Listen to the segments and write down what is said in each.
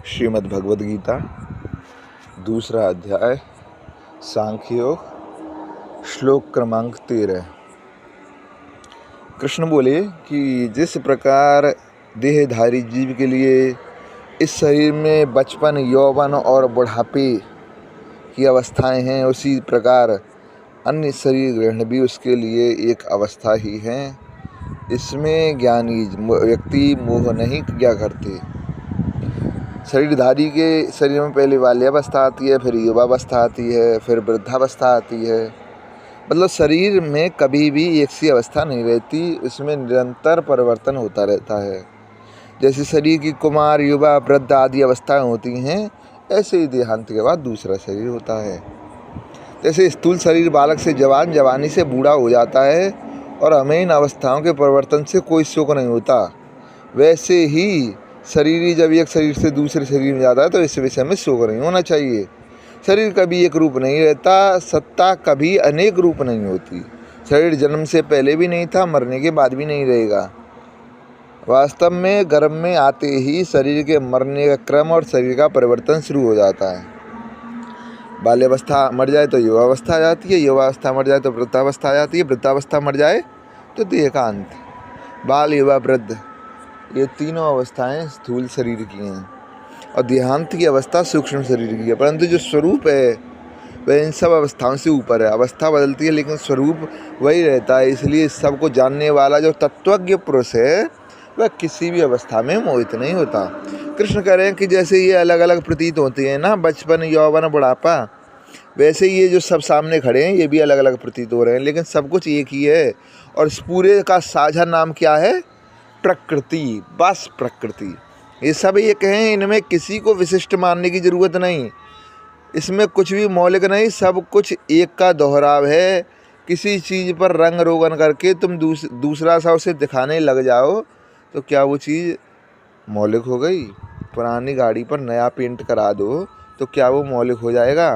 श्रीमद् भगवद गीता दूसरा अध्याय सांख्य योग श्लोक क्रमांक 13। कृष्ण बोले कि जिस प्रकार देहधारी जीव के लिए इस शरीर में बचपन, यौवन और बुढ़ापे की अवस्थाएं हैं, उसी प्रकार अन्य शरीर ग्रहण भी उसके लिए एक अवस्था ही है। इसमें ज्ञानी व्यक्ति मोह नहीं किया करते। शरीरधारी के शरीर में पहले बाल्यावस्था आती है, फिर युवावस्था आती है, फिर वृद्धावस्था आती है। मतलब शरीर में कभी भी एक सी अवस्था नहीं रहती, इसमें निरंतर परिवर्तन होता रहता है। जैसे शरीर की कुमार, युवा, वृद्ध आदि अवस्थाएं होती हैं, ऐसे ही देहांत के बाद दूसरा शरीर होता है। जैसे स्थूल शरीर बालक से जवान, जवानी से बूढ़ा हो जाता है और हमें इन अवस्थाओं के परिवर्तन से कोई शोक नहीं होता, वैसे ही शरीर जब एक शरीर से दूसरे शरीर में जाता है तो इस विषय में शोक नहीं होना चाहिए। शरीर कभी एक रूप नहीं रहता, सत्ता कभी अनेक रूप नहीं होती। शरीर जन्म से पहले भी नहीं था, मरने के बाद भी नहीं रहेगा। वास्तव में गर्भ में आते ही शरीर के मरने का क्रम और शरीर का परिवर्तन शुरू हो जाता है। बाल्यावस्था मर जाए तो युवावस्था आ जाती है, युवावस्था मर जाए तो वृद्धावस्था आ जाती है, वृद्धावस्था मर जाए तो देह का अंत। बाल, युवा, वृद्ध, ये तीनों अवस्थाएं स्थूल शरीर की हैं और देहांत की अवस्था सूक्ष्म शरीर की है। परंतु जो स्वरूप है वह इन सब अवस्थाओं से ऊपर है। अवस्था बदलती है लेकिन स्वरूप वही रहता है। इसलिए सबको जानने वाला जो तत्वज्ञ पुरुष है वह किसी भी अवस्था में मोहित नहीं होता। कृष्ण कह रहे हैं कि जैसे ये अलग अलग प्रतीत होती हैं ना, बचपन, यौवन, बुढ़ापा, वैसे ये जो सब सामने खड़े हैं ये भी अलग अलग प्रतीत हो रहे हैं, लेकिन सब कुछ एक ही है। और इस पूरे का साझा नाम क्या है? प्रकृति। बस प्रकृति। ये सब एक हैं, इनमें किसी को विशिष्ट मानने की ज़रूरत नहीं। इसमें कुछ भी मौलिक नहीं, सब कुछ एक का दोहराव है। किसी चीज़ पर रंग रोगन करके तुम दूसरा सा उसे दिखाने लग जाओ तो क्या वो चीज़ मौलिक हो गई? पुरानी गाड़ी पर नया पेंट करा दो तो क्या वो मौलिक हो जाएगा?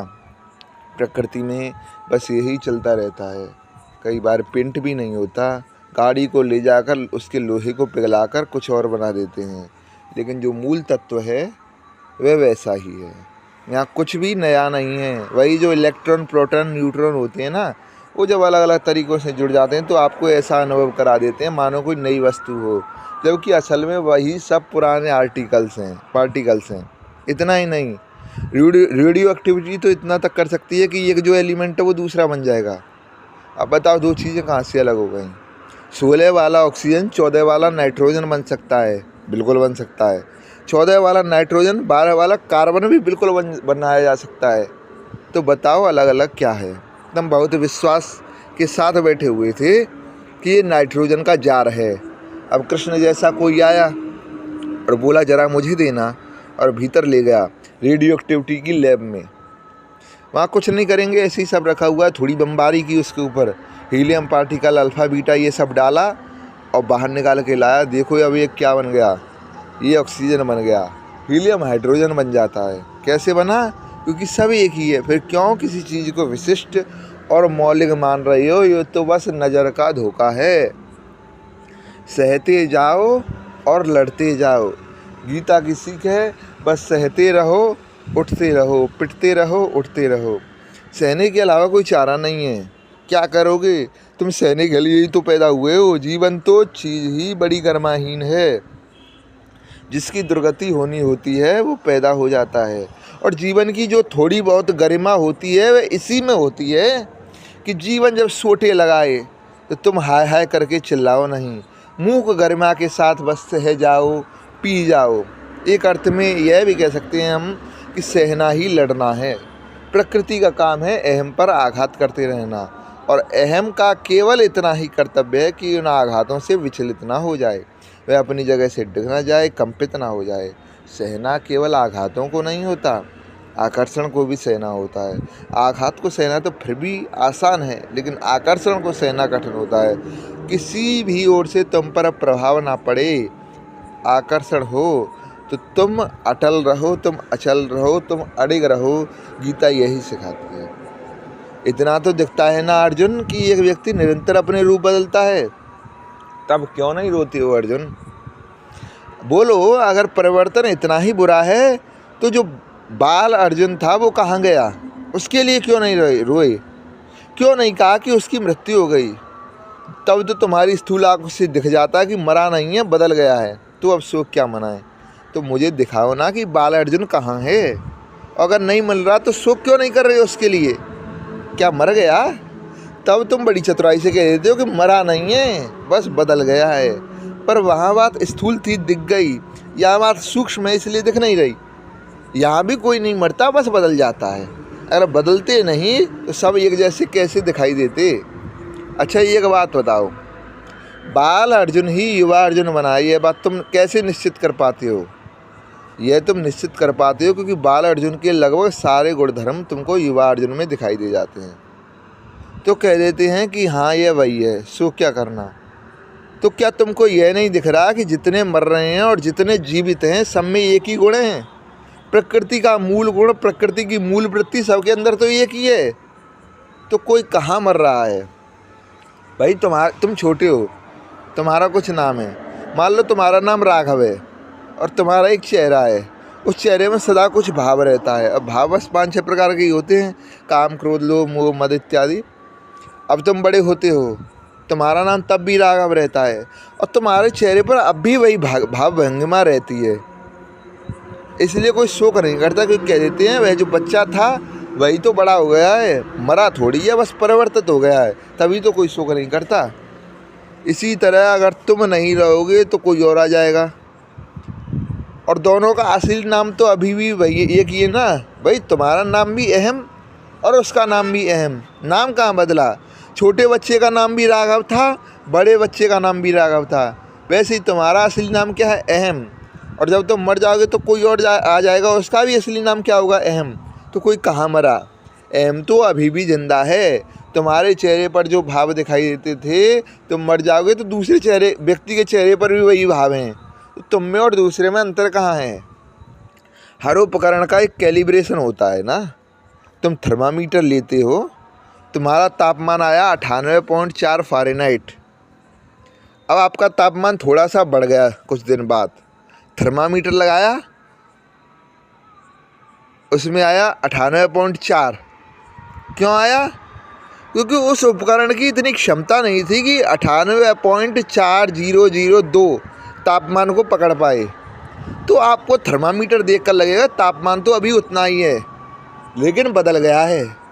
प्रकृति में बस यही चलता रहता है। कई बार पेंट भी नहीं होता, गाड़ी को ले जाकर उसके लोहे को पिघलाकर कुछ और बना देते हैं, लेकिन जो मूल तत्व है वह वैसा ही है। यहाँ कुछ भी नया नहीं है। वही जो इलेक्ट्रॉन, प्रोटॉन, न्यूट्रॉन होते हैं ना, वो जब अलग अलग तरीक़ों से जुड़ जाते हैं तो आपको ऐसा अनुभव करा देते हैं मानो कोई नई वस्तु हो, जबकि असल में वही सब पुराने पार्टिकल्स हैं। इतना ही नहीं, रेडियो एक्टिविटी तो इतना तक कर सकती है कि एक जो एलिमेंट है वो दूसरा बन जाएगा। अब बताओ दो चीज़ें कहाँ से अलग हो गई? 16 वाला ऑक्सीजन 14 वाला नाइट्रोजन बन सकता है, बिल्कुल बन सकता है। 14 वाला नाइट्रोजन 12 वाला कार्बन भी बिल्कुल बनाया जा सकता है। तो बताओ अलग अलग क्या है? एकदम बहुत विश्वास के साथ बैठे हुए थे कि ये नाइट्रोजन का जार है। अब कृष्ण जैसा कोई आया और बोला जरा मुझे देना, और भीतर ले गया रेडियो एक्टिविटी की लैब में। वहाँ कुछ नहीं करेंगे, ऐसे ही सब रखा हुआ है। थोड़ी बमबारी की उसके ऊपर, हीलियम पार्टिकल, अल्फ़ा, बीटा, ये सब डाला और बाहर निकाल के लाया। देखो अब ये क्या बन गया? ये ऑक्सीजन बन गया। हीलियम हाइड्रोजन बन जाता है। कैसे बना? क्योंकि सब एक ही है। फिर क्यों किसी चीज़ को विशिष्ट और मौलिक मान रहे हो? ये तो बस नज़र का धोखा है। सहते जाओ और लड़ते जाओ, गीता की सीख है। बस सहते रहो, उठते रहो, पिटते रहो, उठते रहो। सहने के अलावा कोई चारा नहीं है। क्या करोगे? तुम सहने के लिए ही तो पैदा हुए हो। जीवन तो चीज़ ही बड़ी गर्माहीन है। जिसकी दुर्गति होनी होती है वो पैदा हो जाता है। और जीवन की जो थोड़ी बहुत गरिमा होती है वह इसी में होती है कि जीवन जब सोटे लगाए तो तुम हाय हाय करके चिल्लाओ नहीं, मूक गरिमा के साथ बस सह जाओ, पी जाओ। एक अर्थ में यह भी कह सकते हैं हम कि सहना ही लड़ना है। प्रकृति का काम है अहम पर आघात करते रहना, और अहम का केवल इतना ही कर्तव्य है कि उन आघातों से विचलित ना हो जाए, वह अपनी जगह से डिग ना जाए, कंपित ना हो जाए। सहना केवल आघातों को नहीं होता, आकर्षण को भी सहना होता है। आघात को सहना तो फिर भी आसान है, लेकिन आकर्षण को सहना कठिन होता है। किसी भी ओर से तुम पर प्रभाव ना पड़े, आकर्षण हो तो तुम अटल रहो, तुम अचल रहो, तुम अडिग रहो। गीता यही सिखाती है। इतना तो दिखता है ना अर्जुन कि एक व्यक्ति निरंतर अपने रूप बदलता है, तब क्यों नहीं रोते हो अर्जुन? बोलो, अगर परिवर्तन इतना ही बुरा है तो जो बाल अर्जुन था वो कहाँ गया? उसके लिए क्यों नहीं रोए? क्यों नहीं कहा कि उसकी मृत्यु हो गई? तब तो तुम्हारी स्थूल आँखों से दिख जाता कि मरा नहीं है, बदल गया है, तो अब शोक क्या मनाए? तो मुझे दिखाओ ना कि बाल अर्जुन कहाँ है। अगर नहीं मिल रहा तो शोक क्यों नहीं कर रहे हो उसके लिए? क्या मर गया? तब तुम बड़ी चतुराई से कह देते हो कि मरा नहीं है, बस बदल गया है। पर वहाँ बात स्थूल थी, दिख गई। यहाँ बात सूक्ष्म है, इसलिए दिख नहीं रही। यहाँ भी कोई नहीं मरता, बस बदल जाता है। अगर बदलते नहीं तो सब एक जैसे कैसे दिखाई देते? अच्छा, एक बात बताओ, बाल अर्जुन ही युवा अर्जुन बना, ये बात तुम कैसे निश्चित कर पाते हो? यह तुम निश्चित कर पाते हो क्योंकि बाल अर्जुन के लगभग सारे गुणधर्म तुमको युवा अर्जुन में दिखाई दे जाते हैं। तो कह देते हैं कि हाँ यह वही है, सो क्या करना। तो क्या तुमको यह नहीं दिख रहा कि जितने मर रहे हैं और जितने जीवित हैं सब में एक ही गुण है? प्रकृति का मूल गुण, प्रकृति की मूल वृत्ति सबके अंदर तो एक ही है। तो कोई कहाँ मर रहा है? भाई तुम छोटे हो, तुम्हारा कुछ नाम है, मान लो तुम्हारा नाम राघव है और तुम्हारा एक चेहरा है। उस चेहरे में सदा कुछ भाव रहता है। अब भाव बस 5-6 प्रकार के ही होते हैं, काम, क्रोध, लोभ, मोह, मद इत्यादि। अब तुम बड़े होते हो, तुम्हारा नाम तब भी राघव रहता है और तुम्हारे चेहरे पर अब भी वही भाव भंगिमा रहती है। इसलिए कोई शोक नहीं करता, क्योंकि कह देते हैं वह जो बच्चा था वही तो बड़ा हो गया है, मरा थोड़ी है, बस परिवर्तित हो गया है, तभी तो कोई शोक नहीं करता। इसी तरह अगर तुम नहीं रहोगे तो कोई और आ जाएगा, और दोनों का असली नाम तो अभी भी वही एक ही है ना। भाई तुम्हारा नाम भी अहम और उसका नाम भी अहम, नाम कहाँ बदला? छोटे बच्चे का नाम भी राघव था, बड़े बच्चे का नाम भी राघव था। वैसे ही तुम्हारा असली नाम क्या है? अहम। और जब तुम मर जाओगे तो कोई और आ जाएगा, उसका भी असली नाम क्या होगा? अहम। तो कोई कहाँ मरा? अहम तो अभी भी जिंदा है। तुम्हारे चेहरे पर जो भाव दिखाई देते थे, तुम मर जाओगे तो दूसरे व्यक्ति के चेहरे पर भी वही भाव हैं। तो तुम में और दूसरे में अंतर कहाँ है? हर उपकरण का एक कैलिब्रेशन होता है ना। तुम थर्मामीटर लेते हो, तुम्हारा तापमान आया 98.4 फ़ारेनहाइट। अब आपका तापमान थोड़ा सा बढ़ गया, कुछ दिन बाद थर्मामीटर लगाया, उसमें आया 98.4। क्यों आया? क्योंकि उस उपकरण की इतनी क्षमता नहीं थी कि 98.4002 तापमान को पकड़ पाए। तो आपको थर्मामीटर देखकर लगेगा तापमान तो अभी उतना ही है, लेकिन बदल गया है।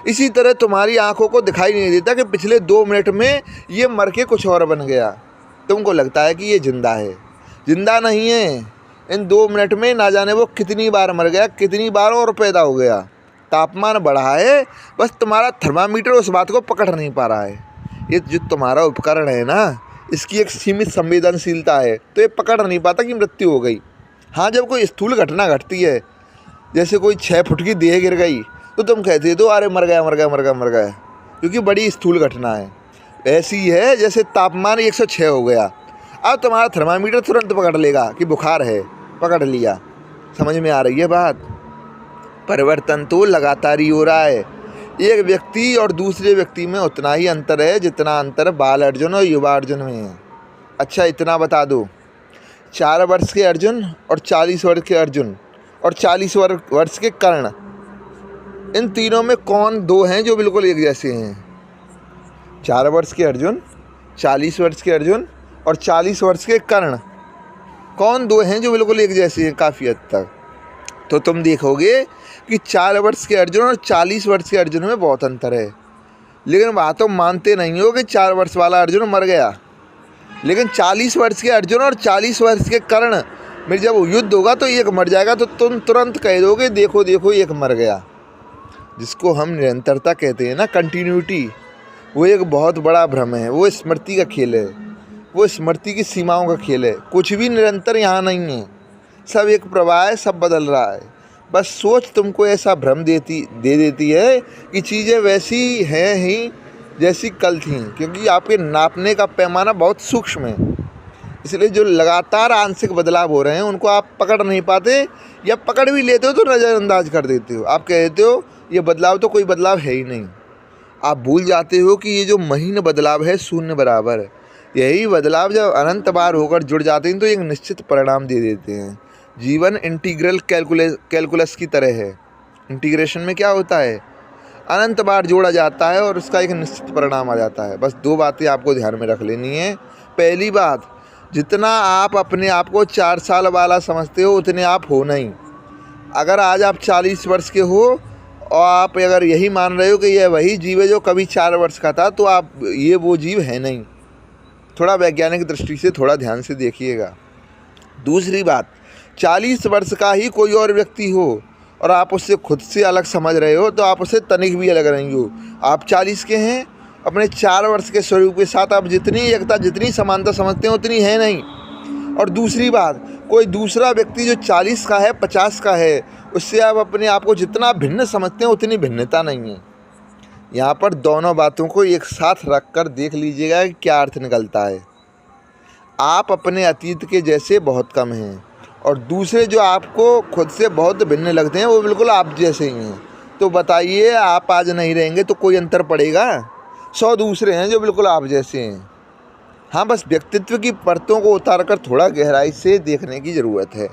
इसी तरह तुम्हारी आंखों को दिखाई नहीं देता कि पिछले 2 मिनट में ये मर के कुछ और बन गया। तुमको लगता है कि ये जिंदा है, जिंदा नहीं है। इन 2 मिनट में ना जाने वो कितनी बार मर गया, कितनी बार और पैदा हो गया। तापमान बढ़ा है, बस तुम्हारा थर्मामीटर उस बात को पकड़ नहीं पा रहा है। ये जो तुम्हारा उपकरण है ना, इसकी एक सीमित संवेदनशीलता है, तो ये पकड़ नहीं पाता कि मृत्यु हो गई। हाँ, जब कोई स्थूल घटना घटती है, जैसे कोई 6 फुट की देह गिर गई, तो तुम कहते हो अरे मर गया, क्योंकि बड़ी स्थूल घटना है। ऐसी है जैसे तापमान 106 हो गया, अब तुम्हारा थर्मामीटर तुरंत पकड़ लेगा कि बुखार है, पकड़ लिया। समझ में आ रही है बात? परिवर्तन तो लगातार ही हो रहा है। एक व्यक्ति और दूसरे व्यक्ति में उतना ही अंतर है जितना अंतर बाल अर्जुन और युवा अर्जुन में है। अच्छा, इतना बता दो, 4 वर्ष के अर्जुन और 40 वर्ष के अर्जुन और 40 वर्ष के कर्ण, इन तीनों में कौन 2 हैं जो बिल्कुल एक जैसे हैं? 4 वर्ष के अर्जुन, 40 वर्ष के अर्जुन और 40 वर्ष के कर्ण, कौन 2 हैं जो बिल्कुल एक जैसे हैं काफ़ी हद तक? तो तुम देखोगे कि 4 वर्ष के अर्जुन और 40 वर्ष के अर्जुन में बहुत अंतर है। लेकिन बात तो मानते नहीं हो कि 4 वर्ष वाला अर्जुन मर गया, लेकिन 40 वर्ष के अर्जुन और 40 वर्ष के कर्ण में जब युद्ध होगा तो एक मर जाएगा, तो तुम तुरंत कह दोगे देखो देखो एक मर गया। जिसको हम निरंतरता कहते हैं ना, कंटिन्यूटी, वो एक बहुत बड़ा भ्रम है। वो स्मृति का खेल है, वो स्मृति की सीमाओं का खेल है। कुछ भी निरंतर यहाँ नहीं है, सब एक प्रवाह है, सब बदल रहा है। बस सोच तुमको ऐसा भ्रम दे देती है कि चीज़ें वैसी हैं ही जैसी कल थीं, क्योंकि आपके नापने का पैमाना बहुत सूक्ष्म है। इसलिए जो लगातार आंशिक बदलाव हो रहे हैं उनको आप पकड़ नहीं पाते, या पकड़ भी लेते हो तो नज़रअंदाज कर देते हो। आप कहते हो ये बदलाव तो कोई बदलाव है ही नहीं। आप भूल जाते हो कि ये जो महीन बदलाव है शून्य बराबर, यही बदलाव जब अनंत बार होकर जुड़ जाते हैं तो एक निश्चित परिणाम दे देते हैं। जीवन इंटीग्रल कैलकुलस की तरह है। इंटीग्रेशन में क्या होता है, अनंत बार जोड़ा जाता है और उसका एक निश्चित परिणाम आ जाता है। बस 2 बातें आपको ध्यान में रख लेनी है। पहली बात, जितना आप अपने आप को 4 साल वाला समझते हो उतने आप हो नहीं। अगर आज आप 40 वर्ष के हो और आप अगर यही मान रहे हो कि यह वही जीव है जो कभी 4 वर्ष का था, तो आप ये वो जीव है नहीं। थोड़ा वैज्ञानिक दृष्टि से थोड़ा ध्यान से देखिएगा। दूसरी बात, 40 वर्ष का ही कोई और व्यक्ति हो और आप उससे खुद से अलग समझ रहे हो, तो आप उससे तनिक भी अलग नहीं हो। आप 40 के हैं, अपने 4 वर्ष के स्वरूप के साथ आप जितनी एकता, जितनी समानता समझते हैं उतनी है नहीं। और दूसरी बात, कोई दूसरा व्यक्ति जो 40 का है, 50 का है, उससे आप अपने आप को जितना भिन्न समझते हैं उतनी भिन्नता नहीं है। यहाँ पर दोनों बातों को एक साथ रख कर देख लीजिएगा कि क्या अर्थ निकलता है। आप अपने अतीत के जैसे बहुत कम हैं और दूसरे जो आपको खुद से बहुत भिन्न लगते हैं वो बिल्कुल आप जैसे ही हैं। तो बताइए, आप आज नहीं रहेंगे तो कोई अंतर पड़ेगा? 100 दूसरे हैं जो बिल्कुल आप जैसे हैं। हाँ, बस व्यक्तित्व की परतों को उतार कर थोड़ा गहराई से देखने की ज़रूरत है।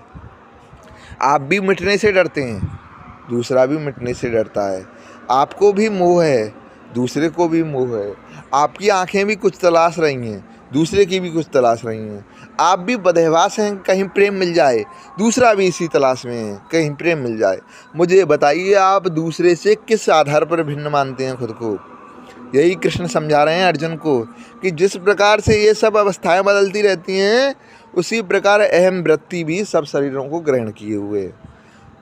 आप भी मिटने से डरते हैं, दूसरा भी मिटने से डरता है। आपको भी मोह है, दूसरे को भी मोह है। आपकी आंखें भी कुछ तलाश रही हैं, दूसरे की भी कुछ तलाश रही हैं। आप भी बदहवास हैं, कहीं प्रेम मिल जाए, दूसरा भी इसी तलाश में है, कहीं प्रेम मिल जाए। मुझे बताइए, आप दूसरे से किस आधार पर भिन्न मानते हैं खुद को? यही कृष्ण समझा रहे हैं अर्जुन को कि जिस प्रकार से ये सब अवस्थाएं बदलती रहती हैं, उसी प्रकार अहम वृत्ति भी सब शरीरों को ग्रहण किए हुए है।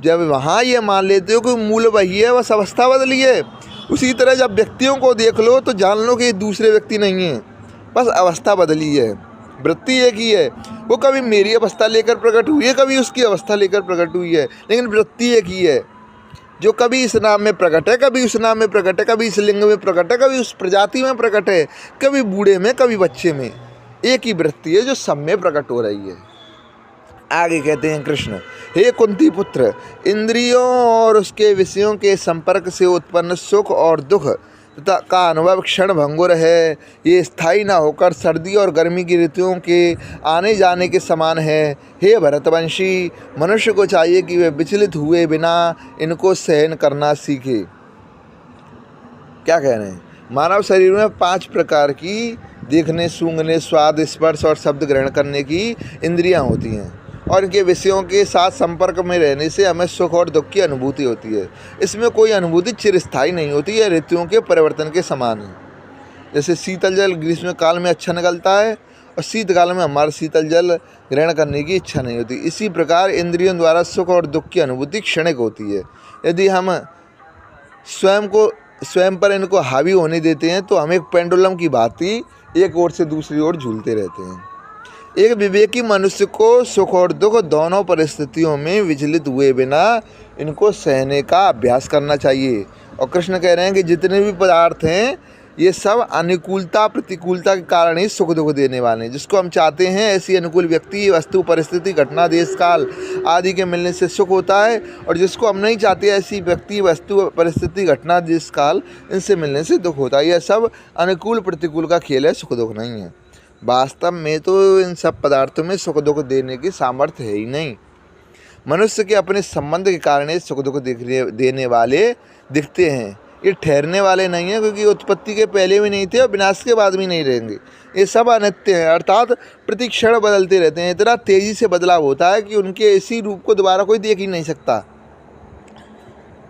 जब वहाँ ये मान लेते हो कि मूल वही है, बस अवस्था बदली है, उसी तरह जब व्यक्तियों को देख लो तो जान लो कि दूसरे व्यक्ति नहीं हैं, बस अवस्था बदली है। वृत्ति एक ही है, वो कभी मेरी अवस्था लेकर प्रकट हुई है, कभी उसकी अवस्था लेकर प्रकट हुई है, लेकिन वृत्ति एक ही है, जो कभी इस नाम में प्रकट है, कभी उस नाम में प्रकट है, कभी इस लिंग में प्रकट है, कभी उस प्रजाति में प्रकट है, कभी बूढ़े में, कभी बच्चे में। एक ही वृत्ति है जो सब में प्रकट हो रही है। आगे कहते हैं कृष्ण, हे कुंती पुत्र, इंद्रियों और उसके विषयों के संपर्क से उत्पन्न सुख और दुख तथा का अनुभव क्षण भंगुर है। ये स्थायी न होकर सर्दी और गर्मी की ऋतुओं के आने जाने के समान है। हे भरतवंशी, मनुष्य को चाहिए कि वे विचलित हुए बिना इनको सहन करना सीखे। क्या कह रहे हैं? मानव शरीर में 5 प्रकार की देखने, सूंघने, स्वाद, स्पर्श और शब्द ग्रहण करने की इंद्रियां होती हैं और इनके विषयों के साथ संपर्क में रहने से हमें सुख और दुख की अनुभूति होती है। इसमें कोई अनुभूति चिरस्थायी नहीं होती, यह ऋतुओं के परिवर्तन के समान है। जैसे शीतल जल ग्रीष्म काल में अच्छा निकलता है और शीतकाल में हमारा शीतल जल ग्रहण करने की इच्छा नहीं होती। इसी प्रकार इंद्रियों द्वारा सुख और दुख की अनुभूति क्षणिक होती है। यदि हम स्वयं पर इनको हावी होने देते हैं तो हम एक पेंडुलम की भांति एक ओर से दूसरी ओर झूलते रहते हैं। एक विवेकी मनुष्य को सुख और दुख दोनों परिस्थितियों में विचलित हुए बिना इनको सहने का अभ्यास करना चाहिए। और कृष्ण कह रहे हैं कि जितने भी पदार्थ हैं ये सब अनुकूलता प्रतिकूलता के कारण ही सुख दुख देने वाले हैं। जिसको हम चाहते हैं ऐसी अनुकूल व्यक्ति, वस्तु, परिस्थिति, घटना, देश काल आदि के मिलने से सुख होता है, और जिसको हम नहीं चाहते ऐसी व्यक्ति, वस्तु, परिस्थिति, घटना, देश काल इनसे मिलने से दुख होता है। यह सब अनुकूल प्रतिकूल का खेल है, सुख दुख नहीं है। वास्तव में तो इन सब पदार्थों में सुख दुख देने की सामर्थ्य है ही नहीं। मनुष्य के अपने संबंध के कारण ये सुख दुख देने वाले दिखते हैं। ये ठहरने वाले नहीं हैं, क्योंकि उत्पत्ति के पहले भी नहीं थे और विनाश के बाद भी नहीं रहेंगे। ये सब अनित्य हैं, अर्थात प्रतिक्षण बदलते रहते हैं। इतना तेजी से बदलाव होता है कि उनके इसी रूप को दोबारा कोई देख ही नहीं सकता।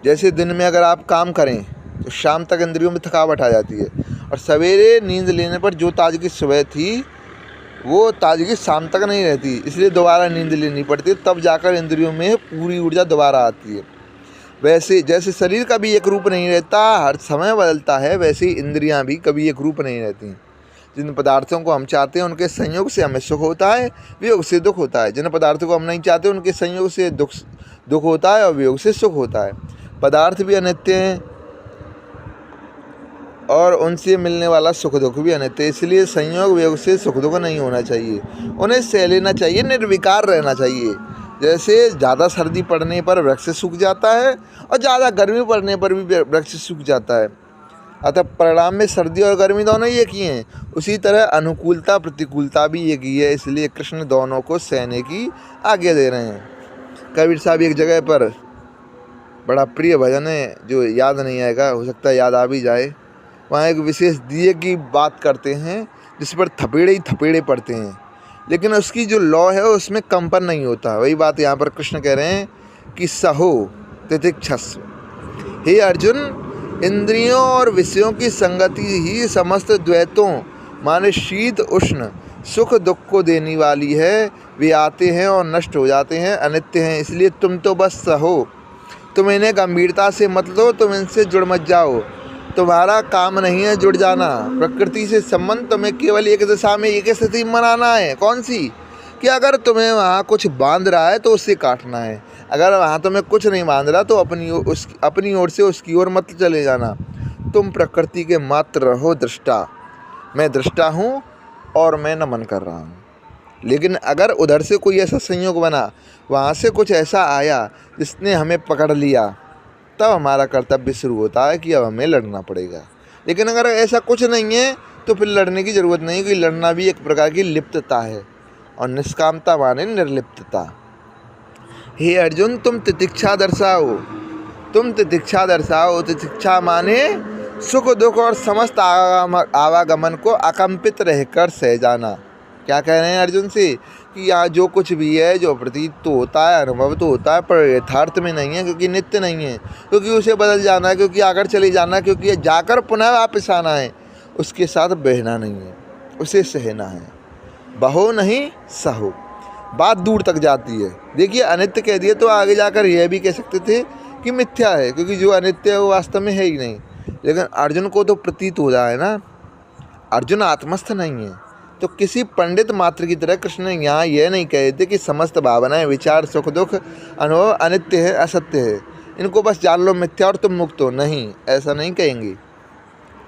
जैसे दिन में अगर आप काम करें तो शाम तक इंद्रियों में थकावट आ जाती है, और सवेरे नींद लेने पर जो ताजगी सुबह थी वो ताजगी शाम तक नहीं रहती, इसलिए दोबारा नींद लेनी पड़ती है, तब जाकर इंद्रियों में पूरी ऊर्जा दोबारा आती है। वैसे जैसे शरीर कभी एक रूप नहीं रहता, हर समय बदलता है, वैसे ही इंद्रियां भी कभी एक रूप नहीं रहती। जिन पदार्थों को हम चाहते हैं उनके संयोग से हमें सुख होता है, वियोग से दुख होता है। जिन पदार्थों को हम नहीं चाहते उनके संयोग से दुख होता है और वियोग से सुख होता है। पदार्थ भी अनित्य हैं और उनसे मिलने वाला सुख दुख भी अनित्य है, इसलिए संयोग वियोग से सुख दुख नहीं होना चाहिए, उन्हें सह लेना चाहिए, निर्विकार रहना चाहिए। जैसे ज़्यादा सर्दी पड़ने पर वृक्ष सूख जाता है और ज़्यादा गर्मी पड़ने पर भी वृक्ष सूख जाता है, अतः परिणाम में सर्दी और गर्मी दोनों ही एक ही हैं। उसी तरह अनुकूलता प्रतिकूलता भी एक ही है, इसलिए कृष्ण दोनों को सहने की आज्ञा दे रहे हैं। कबीर साहब एक जगह पर, बड़ा प्रिय भजन है जो याद नहीं आएगा, हो सकता है याद आ भी जाए, वहाँ एक विशेष दिए की बात करते हैं जिस पर थपेड़े ही थपेड़े पड़ते हैं, लेकिन उसकी जो लौ है उसमें कंपन नहीं होता। वही बात यहाँ पर कृष्ण कह रहे हैं कि सहो तितिक्षस्व। हे अर्जुन, इंद्रियों और विषयों की संगति ही समस्त द्वैतों माने शीत उष्ण सुख दुख को देने वाली है। वे आते हैं और नष्ट हो जाते हैं, अनित्य हैं, इसलिए तुम तो बस सहो। तुम इन्हें गंभीरता से मत लो, तुम इनसे जुड़ मत जाओ। तुम्हारा काम नहीं है जुड़ जाना। प्रकृति से संबंध तुम्हें केवल एक दिशा में एक स्थिति में बनाना है। कौन सी? कि अगर तुम्हें वहाँ कुछ बांध रहा है तो उससे काटना है, अगर वहाँ तुम्हें कुछ नहीं बांध रहा तो अपनी ओर से उसकी ओर मत चले जाना। तुम प्रकृति के मात्र रहो दृष्टा। मैं दृष्टा हूँ और मैं नमन कर रहा हूँ। लेकिन अगर उधर से कोई ऐसा संयोग बना, वहाँ से कुछ ऐसा आया जिसने हमें पकड़ लिया, तब हमारा कर्तव्य शुरू होता है कि अब हमें लड़ना पड़ेगा। लेकिन अगर ऐसा कुछ नहीं है तो फिर लड़ने की ज़रूरत नहीं, कि लड़ना भी एक प्रकार की लिप्तता है, और निष्कामता माने निर्लिप्तता। हे अर्जुन, तुम तितिक्षा दर्शाओ। तुम तितिक्षा दर्शाओ। तितिक्षा माने सुख दुख और समस्त आवागमन को अकंपित रहकर सह जाना। क्या कह रहे हैं अर्जुन से? कि यहाँ जो कुछ भी है, जो प्रतीत तो होता है, अनुभव तो होता है, पर यथार्थ में नहीं है, क्योंकि नित्य नहीं है, क्योंकि उसे बदल जाना है, क्योंकि आकर चले जाना है, क्योंकि जाकर पुनः वापस आना है। उसके साथ बहना नहीं है, उसे सहना है। बहो नहीं सहो। बात दूर तक जाती है। देखिए, अनित्य कह दिए तो आगे जाकर यह भी कह सकते थे कि मिथ्या है, क्योंकि जो अनित्य है वो वास्तव में है ही नहीं। लेकिन अर्जुन को तो प्रतीत हो रहा है ना, अर्जुन आत्मस्थ नहीं है। तो किसी पंडित मात्र की तरह कृष्ण यहाँ यह नहीं कह देते कि समस्त भावनाएं, विचार, सुख दुख, अनुभव अनित्य है, असत्य है, इनको बस जान लो मिथ्या और तुम मुक्त हो। नहीं, ऐसा नहीं कहेंगे,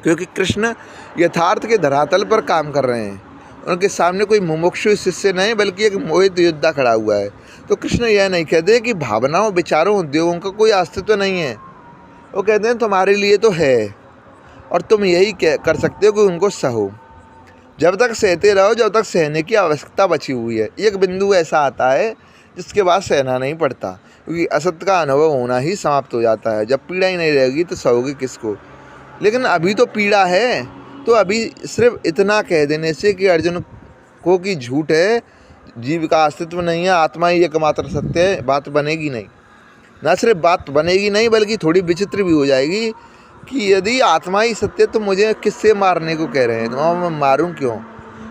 क्योंकि कृष्ण यथार्थ के धरातल पर काम कर रहे हैं। उनके सामने कोई मुमुक्षु शिष्य नहीं, बल्कि एक मोहित योद्धा खड़ा हुआ है। तो कृष्ण यह नहीं कहते कि भावनाओं, विचारों, उद्योगों का कोई अस्तित्व नहीं है। वो कहते हैं तुम्हारे लिए तो है, और तुम यही कर सकते हो कि उनको सहो। जब तक सहते रहो, जब तक सहने की आवश्यकता बची हुई है। एक बिंदु ऐसा आता है जिसके बाद सहना नहीं पड़ता, क्योंकि असत्य का अनुभव होना ही समाप्त हो जाता है। जब पीड़ा ही नहीं रहेगी तो सहोगे किसको? लेकिन अभी तो पीड़ा है, तो अभी सिर्फ इतना कह देने से कि अर्जुन को कि झूठ है, जीव का अस्तित्व नहीं है, आत्मा ही एकमात्र सत्य है, बात बनेगी नहीं। न सिर्फ बात बनेगी नहीं, बल्कि थोड़ी विचित्र भी हो जाएगी कि यदि आत्मा ही सत्य है तो मुझे किससे मारने को कह रहे हैं, तो मैं मारूं क्यों?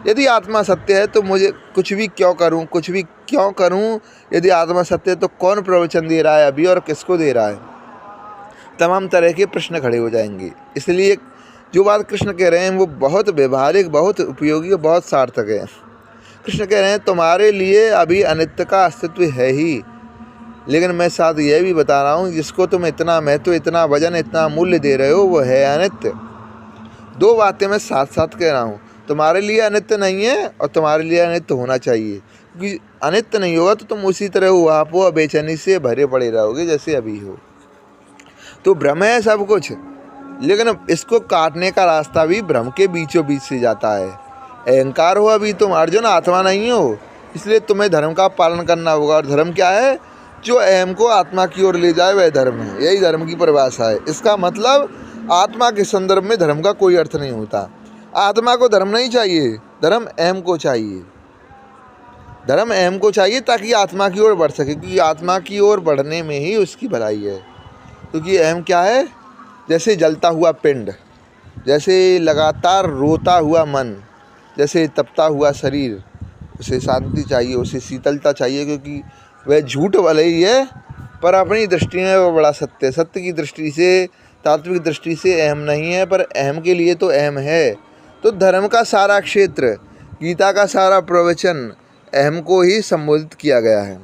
यदि आत्मा सत्य है तो मुझे कुछ भी क्यों करूं, कुछ भी क्यों करूं? यदि आत्मा सत्य है तो कौन प्रवचन दे रहा है अभी, और किसको दे रहा है? तमाम तरह के प्रश्न खड़े हो जाएंगे। इसलिए जो बात कृष्ण कह रहे हैं वो बहुत व्यवहारिक, बहुत उपयोगी और बहुत सार्थक है। कृष्ण कह रहे हैं तुम्हारे लिए अभी अनित्य का अस्तित्व है ही, लेकिन मैं साथ यह भी बता रहा हूँ, जिसको तुम इतना महत्व, इतना वजन, इतना मूल्य दे रहे हो वो है अनित्य। दो बातें मैं साथ साथ कह रहा हूँ, तुम्हारे लिए अनित्य नहीं है और तुम्हारे लिए अनित्य होना चाहिए। क्योंकि अनित्य नहीं होगा तो तुम उसी तरह हो, आप वो बेचैनी से भरे पड़े रहोगे जैसे अभी हो। तो भ्रम है सब कुछ, लेकिन इसको काटने का रास्ता भी भ्रम के बीचों बीच से जाता है। अहंकार हो अभी तुम, अर्जुन आत्मा नहीं हो, इसलिए तुम्हें धर्म का पालन करना होगा। और धर्म क्या है? जो अहम को आत्मा की ओर ले जाए वह धर्म है। यही धर्म की परिभाषा है। इसका मतलब आत्मा के संदर्भ में धर्म का कोई अर्थ नहीं होता। आत्मा को धर्म नहीं चाहिए, धर्म अहम को चाहिए। धर्म अहम को चाहिए ताकि आत्मा की ओर बढ़ सके, क्योंकि आत्मा की ओर बढ़ने में ही उसकी भलाई है। क्योंकि अहम क्या है? जैसे जलता हुआ पिंड, जैसे लगातार रोता हुआ मन, जैसे तपता हुआ शरीर, उसे शांति चाहिए, उसे शीतलता चाहिए, क्योंकि वह झूठ वाला ही है पर अपनी दृष्टि में वो बड़ा सत्य है। सत्य की दृष्टि से, तात्विक दृष्टि से अहम नहीं है, पर अहम के लिए तो अहम है। तो धर्म का सारा क्षेत्र, गीता का सारा प्रवचन अहम को ही संबोधित किया गया है।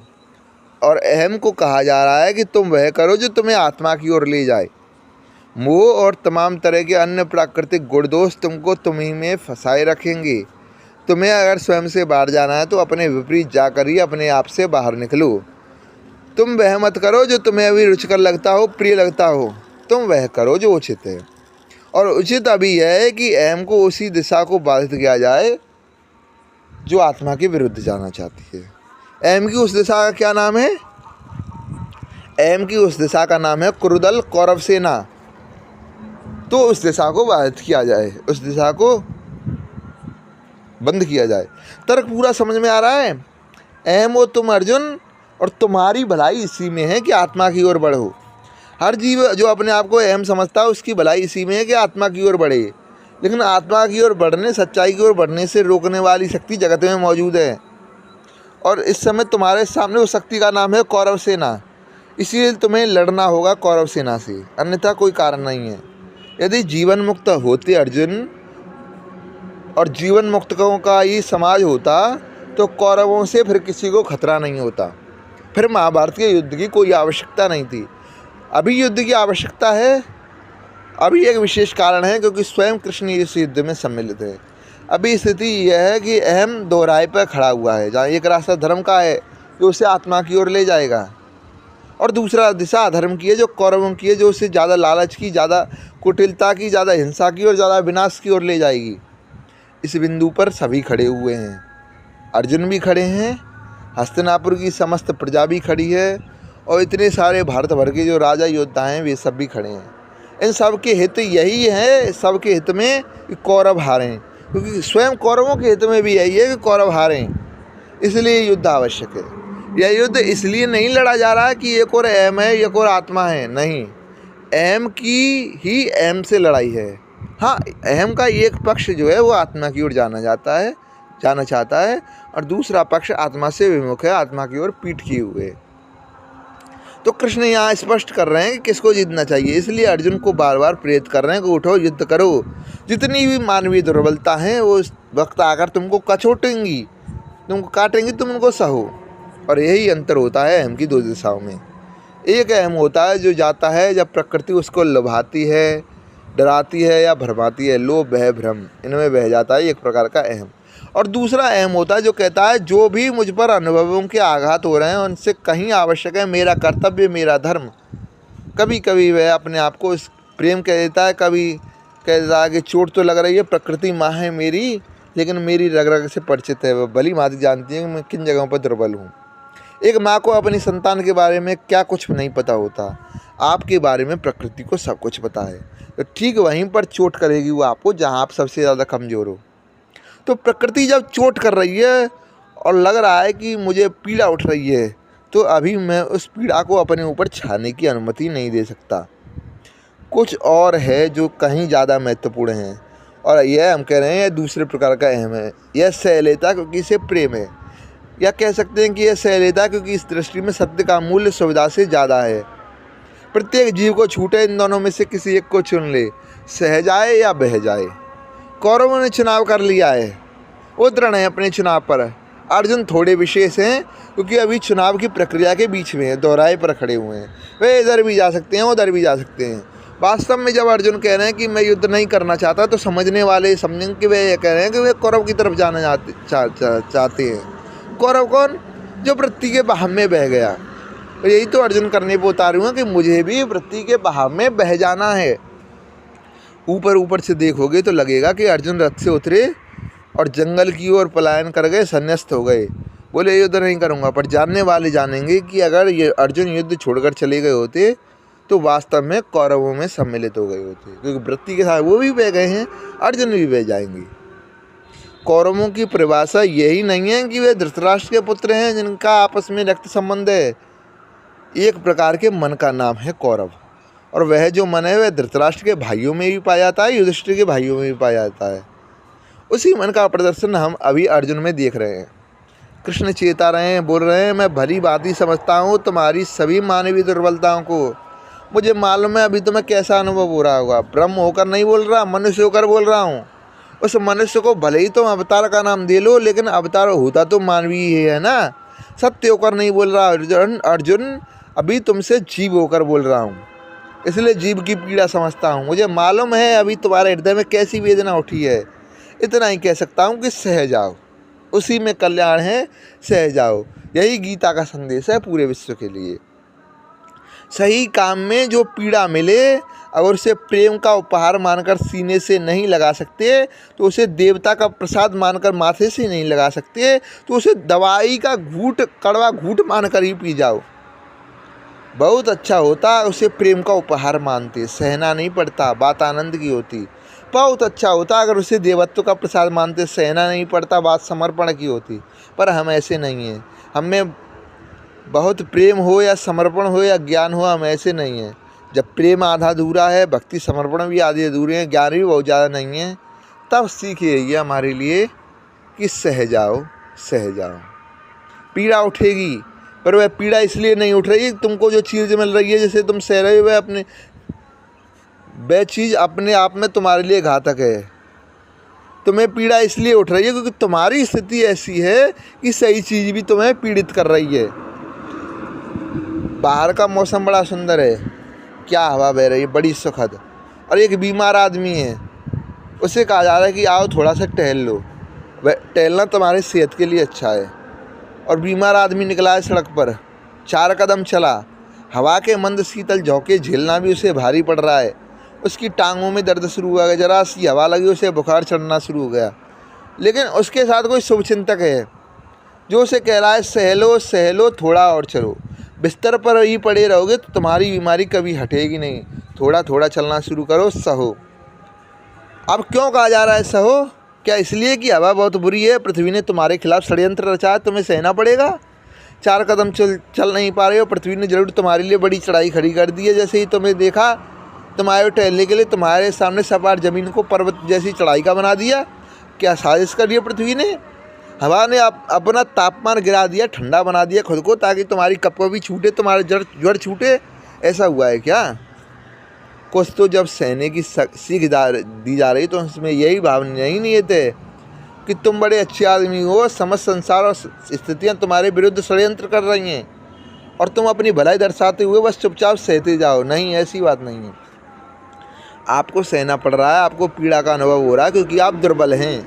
और अहम को कहा जा रहा है कि तुम वह करो जो तुम्हें आत्मा की ओर ले जाए। मोह और तमाम तरह के अन्य प्राकृतिक गुण दोष तुमको तुम्ही में फंसाए रखेंगे। तुम्हें अगर स्वयं से बाहर जाना है तो अपने विपरीत जाकर ही अपने आप से बाहर निकलो। तुम वह मत करो जो तुम्हें अभी रुचिकर लगता हो, प्रिय लगता हो। तुम वह करो जो उचित है। और उचित अभी यह है कि अहम को उसी दिशा को बाधित किया जाए जो आत्मा के विरुद्ध जाना चाहती है। अहम की उस दिशा का क्या नाम है? एम की उस दिशा का नाम है कुरुदल कौरव सेना। तो उस दिशा को बाधित किया जाए, उस दिशा को बंद किया जाए। तर्क पूरा समझ में आ रहा है? एम हो तुम अर्जुन, और तुम्हारी भलाई इसी में है कि आत्मा की ओर बढ़ो। हर जीव जो अपने आप को अहम समझता है उसकी भलाई इसी में है कि आत्मा की ओर बढ़े। लेकिन आत्मा की ओर बढ़ने, सच्चाई की ओर बढ़ने से रोकने वाली शक्ति जगत में मौजूद है, और इस समय तुम्हारे सामने उस शक्ति का नाम है कौरव सेना। इसीलिए तुम्हें लड़ना होगा कौरव सेना से, अन्यथा कोई कारण नहीं है। यदि जीवन मुक्त होते अर्जुन और जीवन मुक्तों का ही समाज होता तो कौरवों से फिर किसी को खतरा नहीं होता, फिर महाभारत के युद्ध की कोई आवश्यकता नहीं थी। अभी युद्ध की आवश्यकता है, अभी एक विशेष कारण है क्योंकि स्वयं कृष्ण इस युद्ध में सम्मिलित है। अभी स्थिति यह है कि अहम दोहराए पर खड़ा हुआ है, जहाँ एक रास्ता धर्म का है जो उसे आत्मा की ओर ले जाएगा, और दूसरा दिशा अधर्म की है जो कौरवों की है, जो उसे ज़्यादा लालच की, ज़्यादा कुटिलता की, ज़्यादा हिंसा की और ज़्यादा विनाश की ओर ले जाएगी। इस बिंदु पर सभी खड़े हुए हैं, अर्जुन भी खड़े हैं, हस्तिनापुर की समस्त प्रजा भी खड़ी है, और इतने सारे भारत भर के जो राजा योद्धा हैं वे सब भी खड़े हैं। इन सब के हित यही है, सबके हित में कि कौरव हारें, क्योंकि स्वयं कौरवों के हित में भी यही है कि कौरव हारें। इसलिए युद्ध आवश्यक है। यह युद्ध इसलिए नहीं लड़ा जा रहा है कि एक और अहम है, एक और आत्मा है, नहीं, अहम की ही अहम से लड़ाई है। हाँ, अहम का एक पक्ष जो है वो आत्मा की ओर जाना चाहता है, और दूसरा पक्ष आत्मा से विमुख है, आत्मा की ओर पीठ किए हुए। तो कृष्ण यहाँ स्पष्ट कर रहे हैं कि किसको जीतना चाहिए। इसलिए अर्जुन को बार बार प्रेरित कर रहे हैं कि उठो, युद्ध करो। जितनी भी मानवीय दुर्बलता है वो इस वक्त आकर तुमको कचोटेंगी, तुमको काटेंगी, तुम उनको सहो। और यही अंतर होता है अहम की दो दिशाओं में। एक अहम होता है जो जाता है जब प्रकृति उसको लुभाती है, डराती है या भरमाती है, लोभ भय भ्रम इनमें बह जाता है, एक प्रकार का अहम। और दूसरा अहम होता है जो कहता है जो भी मुझ पर अनुभवों के आघात हो रहे हैं उनसे कहीं आवश्यक है मेरा कर्तव्य, मेरा धर्म। कभी कभी वह अपने आप को इस प्रेम कह देता है, कभी कह देता है कि चोट तो लग रही है, प्रकृति माँ है मेरी, लेकिन मेरी रग रग से परिचित है, वह भली भांति जानती है कि मैं किन जगहों पर दुर्बल हूँ। एक माँ को अपनी संतान के बारे में क्या कुछ नहीं पता होता, आपके बारे में प्रकृति को सब कुछ पता है। तो ठीक वहीं पर चोट करेगी वो आपको जहाँ आप सबसे ज़्यादा कमज़ोर हो। तो प्रकृति जब चोट कर रही है और लग रहा है कि मुझे पीड़ा उठ रही है, तो अभी मैं उस पीड़ा को अपने ऊपर छाने की अनुमति नहीं दे सकता। कुछ और है जो कहीं ज़्यादा महत्वपूर्ण है, और यह हम कह रहे हैं यह दूसरे प्रकार का अहम है। यह सह लेता क्योंकि इसे प्रेम है, या कह सकते हैं कि यह सह लेता क्योंकि इस दृष्टि में सत्य का मूल्य सुविधा से ज़्यादा है। प्रत्येक जीव को छूटे, इन दोनों में से किसी एक को चुन ले, सह जाए या बह जाए। कौरवों ने चुनाव कर लिया है, वो दृढ़ हैं अपने चुनाव पर। अर्जुन थोड़े विशेष हैं क्योंकि अभी चुनाव की प्रक्रिया के बीच में है, दोहराए पर खड़े हुए हैं। वे इधर भी जा सकते हैं, उधर भी जा सकते हैं। वास्तव में जब अर्जुन कह रहे हैं कि मैं युद्ध नहीं करना चाहता, तो समझने वाले समझेंगे कि वे ये कह रहे हैं कि वे कौरव की तरफ जाना चाहते हैं। कौरव कौन? जो वृत्ति के बहाव में बह गया। और यही तो अर्जुन करने पर उतारे हुए कि मुझे भी वृत्ति के बहाव में बह जाना है। ऊपर से देखोगे तो लगेगा कि अर्जुन रथ से उतरे और जंगल की ओर पलायन कर गए, संन्यास्त हो गए, बोले युद्ध नहीं करूँगा। पर जानने वाले जानेंगे कि अगर ये अर्जुन युद्ध छोड़कर चले गए होते तो वास्तव में कौरवों में सम्मिलित हो गए होते, क्योंकि वृत्ति के साथ वो भी बह गए हैं, अर्जुन भी बह जाएंगे। कौरवों की परिभाषा यही नहीं है कि वे धृतराष्ट्र के पुत्र हैं जिनका आपस में रक्त संबंध है। एक प्रकार के मन का नाम है कौरव, और वह जो मन है वह धृतराष्ट्र के भाइयों में भी पाया जाता है, युधिष्ठिर के भाइयों में भी पाया जाता है। उसी मन का प्रदर्शन हम अभी अर्जुन में देख रहे हैं। कृष्ण चेता रहे हैं, बोल रहे हैं, मैं भली भांति समझता हूँ तुम्हारी सभी मानवीय दुर्बलताओं को। मुझे मालूम है अभी तुम्हें कैसा अनुभव हो रहा होगा। ब्रह्म होकर नहीं बोल रहा, मनुष्य होकर बोल रहा हूँ। उस मनुष्य को भले ही तुम अवतार का नाम दे लो, लेकिन अवतार होता तो मानवीय ही है ना। सत्य होकर नहीं बोल रहा अर्जुन, अभी तुमसे जीव होकर बोल रहा हूँ, इसलिए जीव की पीड़ा समझता हूँ। मुझे मालूम है अभी तुम्हारे हृदय में कैसी वेदना उठी है। इतना ही कह सकता हूँ कि सह जाओ, उसी में कल्याण है, सह जाओ। यही गीता का संदेश है पूरे विश्व के लिए। सही काम में जो पीड़ा मिले, अगर उसे प्रेम का उपहार मानकर सीने से नहीं लगा सकते, तो उसे देवता का प्रसाद मानकर माथे से नहीं लगा सकते, तो उसे दवाई का घूंट, कड़वा घूंट मानकर ही पी जाओ। बहुत अच्छा होता, उसे प्रेम का उपहार मानते, सहना नहीं पड़ता, बात आनंद की होती। बहुत अच्छा होता अगर उसे देवत्व का प्रसाद मानते, सहना नहीं पड़ता, बात समर्पण की होती। पर हम ऐसे नहीं हैं। हमें बहुत प्रेम हो या समर्पण हो या ज्ञान हो, हम ऐसे नहीं हैं। जब प्रेम आधा अधूरा है, भक्ति समर्पण भी आधे अधूरे हैं, ज्ञान भी बहुत ज़्यादा नहीं है, तब सीख यही है हमारे लिए कि सह जाओ, सह जाओ। पीड़ा उठेगी, पर वह पीड़ा इसलिए नहीं उठ रही, तुमको जो चीज़ मिल रही है, जैसे तुम सह रहे हो, वह चीज़ अपने आप में तुम्हारे लिए घातक है। तुम्हें पीड़ा इसलिए उठ रही है क्योंकि तुम्हारी स्थिति ऐसी है कि सही चीज़ भी तुम्हें पीड़ित कर रही है। बाहर का मौसम बड़ा सुंदर है, क्या हवा बह रही है, बड़ी सुखद, और एक बीमार आदमी है, उसे कहा जा रहा है कि आओ थोड़ा सा टहल लो। वह टहलना तुम्हारी सेहत के लिए अच्छा है। और बीमार आदमी निकला है सड़क पर, 4 कदम चला, हवा के मंद शीतल झोंके झेलना भी उसे भारी पड़ रहा है। उसकी टांगों में दर्द शुरू हुआ गया, जरा सी हवा लगी उसे बुखार चढ़ना शुरू हो गया। लेकिन उसके साथ कोई शुभचिंतक है जो उसे कह रहा है सहलो सहलो, थोड़ा और चलो। बिस्तर पर ही पड़े रहोगे तो तुम्हारी बीमारी कभी हटेगी नहीं, थोड़ा थोड़ा चलना शुरू करो, सहो। अब क्यों कहा जा रहा है सहो? क्या इसलिए कि हवा बहुत बुरी है, पृथ्वी ने तुम्हारे खिलाफ षड्यंत्र रचा है, तुम्हें सहना पड़ेगा? 4 कदम चल नहीं पा रहे हो, पृथ्वी ने जरूर तुम्हारे लिए बड़ी चढ़ाई खड़ी कर दी है। जैसे ही तुम्हें देखा, तुम आए हो टहलने के लिए, तुम्हारे सामने सपाट ज़मीन को पर्वत जैसी चढ़ाई का बना दिया। क्या साजिश कर दी है पृथ्वी ने? हवा ने अपना तापमान गिरा दिया, ठंडा बना दिया खुद को, ताकि तुम्हारी कपकपी भी छूटे, तुम्हारे जड़ छूटे। ऐसा हुआ है क्या? कुछ तो जब सहने की सीख दी जा रही, तो उसमें यही भाव नहीं थे कि तुम बड़े अच्छे आदमी हो, समस्त संसार और स्थितियाँ तुम्हारे विरुद्ध षड्यंत्र कर रही हैं और तुम अपनी भलाई दर्शाते हुए बस चुपचाप सहते जाओ। नहीं, ऐसी बात नहीं है। आपको सहना पड़ रहा है, आपको पीड़ा का अनुभव हो रहा है, क्योंकि आप दुर्बल हैं,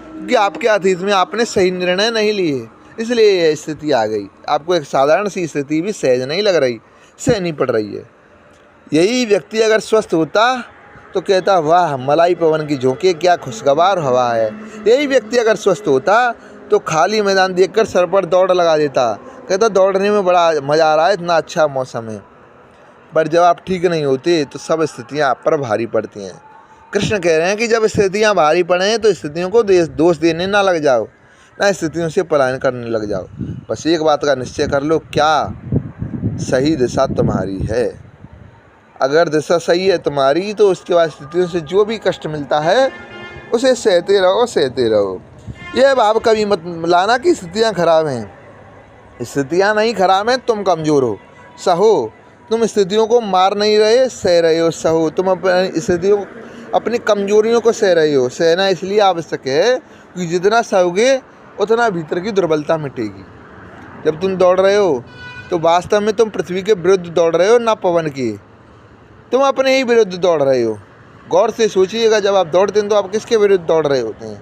क्योंकि आपके अतीत में आपने सही निर्णय नहीं लिए, इसलिए यह स्थिति आ गई। आपको एक साधारण सी स्थिति भी सहज नहीं लग रही, सहनी पड़ रही है। यही व्यक्ति अगर स्वस्थ होता तो कहता वाह मलाई पवन की झोंके, क्या खुशगवार हवा है। यही व्यक्ति अगर स्वस्थ होता तो खाली मैदान देखकर सर पर दौड़ लगा देता, कहता दौड़ने में बड़ा मज़ा आ रहा है, इतना अच्छा मौसम है। पर जब आप ठीक नहीं होते तो सब स्थितियाँ आप पर भारी पड़ती हैं। कृष्ण कह रहे हैं कि जब स्थितियाँ भारी पड़ें तो स्थितियों को दोष देने ना लग जाओ, ना स्थितियों से पलायन करने लग जाओ। बस एक बात का निश्चय कर लो, क्या सही दिशा तुम्हारी है। अगर दिशा सही है तुम्हारी, तो उसके बाद स्थितियों से जो भी कष्ट मिलता है उसे सहते रहो, सहते रहो। यह भाव कभी मत लाना कि स्थितियाँ खराब हैं। स्थितियाँ नहीं खराब हैं, तुम कमज़ोर हो, सहो। तुम स्थितियों को मार नहीं रहे, सह रहे हो, सहो। तुम अपनी स्थितियों, अपनी कमजोरियों को सह रहे हो। सहना इसलिए आवश्यक है कि जितना सहोगे उतना भीतर की दुर्बलता मिटेगी। जब तुम दौड़ रहे हो तो वास्तव में तुम पृथ्वी के विरुद्ध दौड़ रहे हो, ना पवन के। तुम अपने ही विरुद्ध दौड़ रहे हो। गौर से सोचिएगा, जब आप दौड़ते हैं तो आप किसके विरुद्ध दौड़ रहे होते हैं?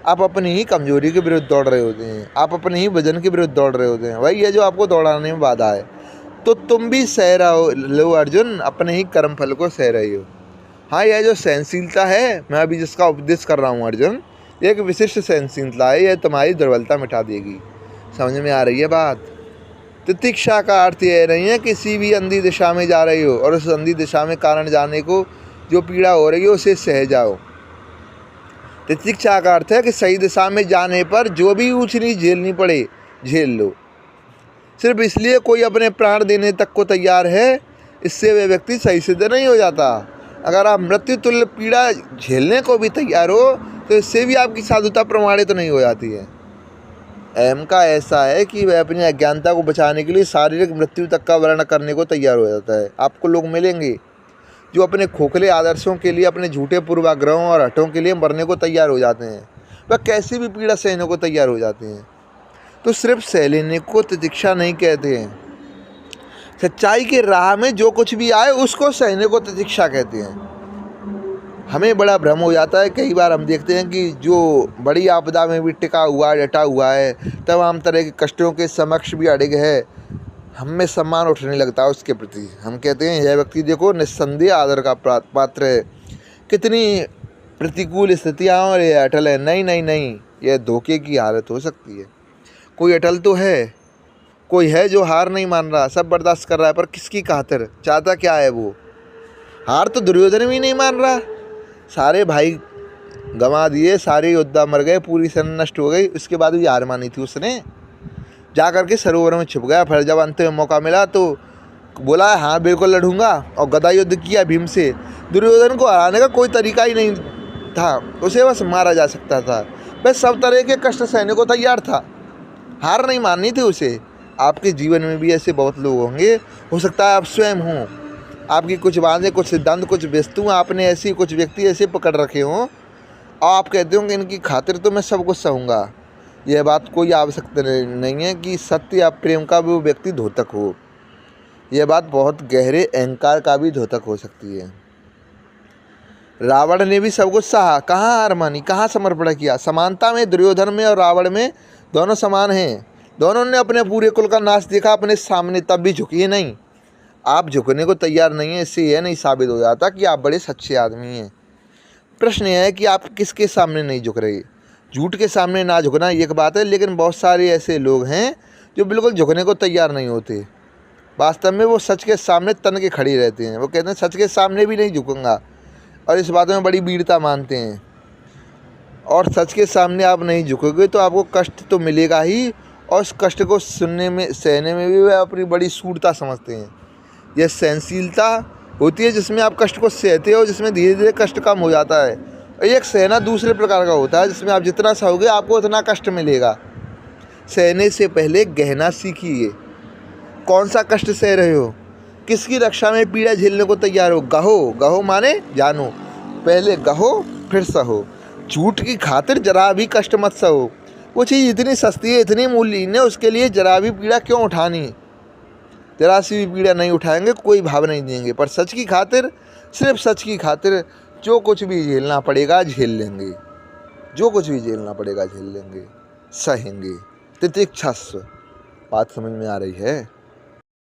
आप अपनी ही कमजोरी के विरुद्ध दौड़ रहे होते हैं, आप अपने ही वजन के विरुद्ध दौड़ रहे होते हैं। वही है जो आपको दौड़ाने में बाधा है। तो तुम भी सह लो अर्जुन, अपने ही कर्म फल को सह रहे हो। हाँ, यह जो सहनशीलता है, मैं अभी जिसका उपदेश कर रहा हूँ अर्जुन, एक विशिष्ट सहनशीलता है। यह तुम्हारी दुर्बलता मिटा देगी। समझ में आ रही है बात? तितिक्षा का अर्थ यह नहीं है किसी भी अंधी दिशा में जा रही हो और उस अंधी दिशा में कारण जाने को जो पीड़ा हो रही हो उसे सह जाओ। तितिक्षा का अर्थ है कि सही दिशा में जाने पर जो भी ऊंच नीच झेलनी पड़े, झेल लो। सिर्फ इसलिए कोई अपने प्राण देने तक को तैयार है, इससे वह व्यक्ति सही सिद्ध नहीं हो जाता। अगर आप मृत्यु तुल्य पीड़ा झेलने को भी तैयार हो तो इससे भी आपकी साधुता प्रमाणित तो नहीं हो जाती है। अहम का ऐसा है कि वह अपनी अज्ञानता को बचाने के लिए शारीरिक मृत्यु तक का वर्ण करने को तैयार हो जाता है। आपको लोग मिलेंगे जो अपने खोखले आदर्शों के लिए, अपने झूठे पूर्वाग्रहों और हठों के लिए मरने को तैयार हो जाते हैं। वह कैसी भी पीड़ा सहने को तैयार हो जाते हैं। तो सिर्फ सह लेने को तितिक्षा नहीं कहते हैं। सच्चाई के राह में जो कुछ भी आए उसको सहने को तितिक्षा कहते हैं। हमें बड़ा भ्रम हो जाता है, कई बार हम देखते हैं कि जो बड़ी आपदा में भी टिका हुआ, डटा हुआ है, तमाम तरह के कष्टों के समक्ष भी अड़िग है, हम में सम्मान उठने लगता है उसके प्रति। हम कहते हैं यह व्यक्ति देखो निस्संदेह आदर का पात्र है, कितनी प्रतिकूल स्थितियाँ और यह अटल है। नहीं नहीं नहीं, यह धोखे की हालत हो सकती है। कोई अटल तो है, कोई है जो हार नहीं मान रहा, सब बर्दाश्त कर रहा है, पर किसकी खातिर? चाहता क्या है वो? हार तो दुर्योधन भी नहीं मान रहा। सारे भाई गंवा दिए, सारे योद्धा मर गए, पूरी सेना नष्ट हो गई, उसके बाद भी हार मानी थी उसने। जा करके सरोवर में छिप गया। फिर जब अंत में मौका मिला तो बोला हाँ बिल्कुल लड़ूंगा, और गदा युद्ध किया भीम से। दुर्योधन को हराने का कोई तरीका ही नहीं था, उसे बस मारा जा सकता था। बस सब तरह के कष्ट सहने को तैयार था, हार नहीं माननी थी उसे। आपके जीवन में भी ऐसे बहुत लोग होंगे, हो सकता है आप स्वयं हों। आपकी कुछ बातें, कुछ सिद्धांत, कुछ वस्तुएं आपने ऐसी, कुछ व्यक्ति ऐसे पकड़ रखे हों, और आप कहते हो कि इनकी खातिर तो मैं सब कुछ सहूँगा। यह बात कोई आवश्यकता नहीं है कि सत्य या प्रेम का भी वो व्यक्ति द्योतक हो। यह बात बहुत गहरे अहंकार का भी द्योतक हो सकती है। रावण ने भी सब कुछ सहा, कहाँ हार मानी, कहाँ समर्पण किया। समानता में दुर्योधन में और रावण में दोनों समान हैं। दोनों ने अपने पूरे कुल का नाश देखा अपने सामने, तब भी झुकी नहीं। आप झुकने को तैयार नहीं है, इससे यह नहीं साबित हो जाता कि आप बड़े सच्चे आदमी हैं। प्रश्न यह है कि आप किसके सामने नहीं झुक रहे। झूठ के सामने ना झुकना एक बात है, लेकिन बहुत सारे ऐसे लोग हैं जो बिल्कुल झुकने को तैयार नहीं होते। वास्तव में वो सच के सामने तन के खड़ी रहते हैं। वो कहते हैं सच के सामने भी नहीं झुकूंगा, और इस बात में बड़ी वीरता मानते हैं। और सच के सामने आप नहीं झुकोगे तो आपको कष्ट तो मिलेगा ही, और उस कष्ट को सुनने में, सहने में भी वह अपनी बड़ी शूरता समझते हैं। यह सहनशीलता होती है जिसमें आप कष्ट को सहते हो, जिसमें धीरे धीरे कष्ट कम हो जाता है। और एक सहना दूसरे प्रकार का होता है, जिसमें आप जितना सहोगे आपको उतना कष्ट मिलेगा। सहने से पहले गहना सीखिए। कौन सा कष्ट सह रहे हो, किसकी रक्षा में पीड़ा झेलने को तैयार हो। गहो, गहो माने जानो, पहले गहो फिर सहो। झूठ की खातिर जरा भी कष्ट मत सहो। वो चीज़ इतनी सस्ती है, इतनी मूल्यहीन है, उसके लिए जरा भी पीड़ा क्यों उठानी। जरा सी भी पीड़ा नहीं उठाएंगे, कोई भाव नहीं देंगे, पर सच की खातिर, सिर्फ सच की खातिर जो कुछ भी झेलना पड़ेगा झेल लेंगे। जो कुछ भी झेलना पड़ेगा झेल लेंगे, सहेंगे। तितिक्षस्व। बात समझ में आ रही है?